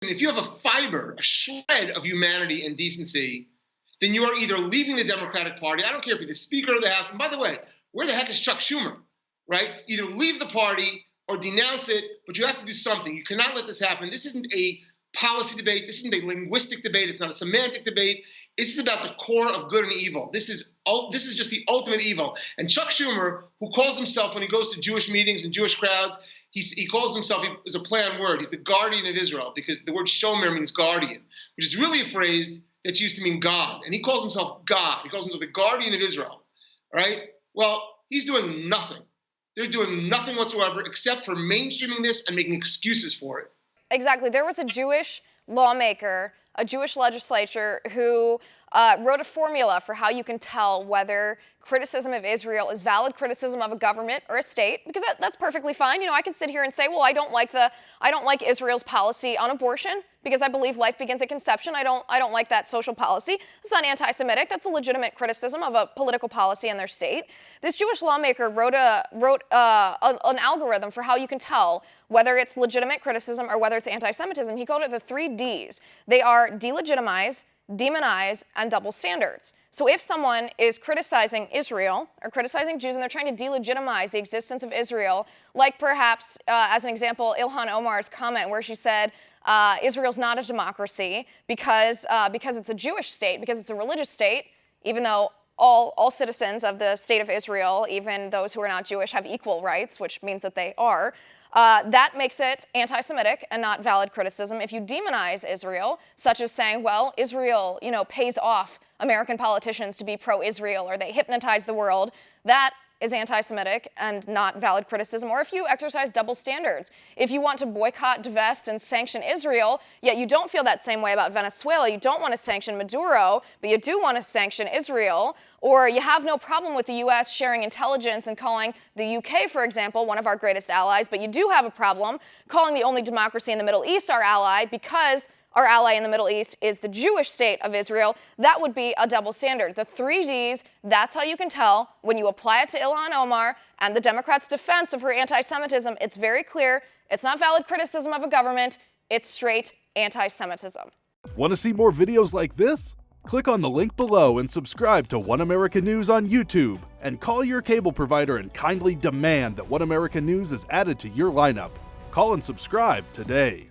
if you have a fiber, a shred of humanity and decency, then you are either leaving the Democratic Party. I don't care if you're the Speaker of the House. And by the way, where the heck is Chuck Schumer, right? Either leave the party or denounce it, but you have to do something. You cannot let this happen. This isn't a policy debate. This isn't a linguistic debate. It's not a semantic debate. This is about the core of good and evil. This is just the ultimate evil. And Chuck Schumer, who calls himself, when he goes to Jewish meetings and Jewish crowds, he calls himself, is a play on word, he's the guardian of Israel, because the word shomer means guardian, which is really a phrase that's used to mean God. And he calls himself God. He calls himself the guardian of Israel. All right? Well, he's doing nothing. They're doing nothing whatsoever except for mainstreaming this and making excuses for it. Exactly. There was a Jewish lawmaker, a Jewish legislature, who wrote a formula for how you can tell whether criticism of Israel is valid criticism of a government or a state, because that's perfectly fine. You know, I can sit here and say, well, I don't like Israel's policy on abortion because I believe life begins at conception. I don't like that social policy. It's not anti-Semitic. That's a legitimate criticism of a political policy in their state. This Jewish lawmaker wrote an algorithm for how you can tell whether it's legitimate criticism or whether it's anti-Semitism. He called it the 3 Ds. They are delegitimize, demonize, and double standards. So if someone is criticizing Israel or criticizing Jews and they're trying to delegitimize the existence of Israel, like perhaps, as an example, Ilhan Omar's comment where she said Israel's not a democracy because it's a Jewish state, because it's a religious state, even though all citizens of the state of Israel, even those who are not Jewish, have equal rights, which means that they are. That makes it anti-Semitic and not valid criticism. If you demonize Israel, such as saying, well, Israel, pays off American politicians to be pro-Israel, or they hypnotize the world, that is anti-Semitic and not valid criticism. Or if you exercise double standards, if you want to boycott, divest, and sanction Israel, yet you don't feel that same way about Venezuela, you don't want to sanction Maduro, but you do want to sanction Israel, or you have no problem with the U.S. sharing intelligence and calling the U.K., for example, one of our greatest allies, but you do have a problem calling the only democracy in the Middle East our ally because our ally in the Middle East is the Jewish state of Israel, that would be a double standard. The 3 Ds, that's how you can tell when you apply it to Ilhan Omar and the Democrats' defense of her anti-Semitism. It's very clear. It's not valid criticism of a government. It's straight anti-Semitism. Want to see more videos like this? Click on the link below and subscribe to One America News on YouTube. And call your cable provider and kindly demand that One America News is added to your lineup. Call and subscribe today.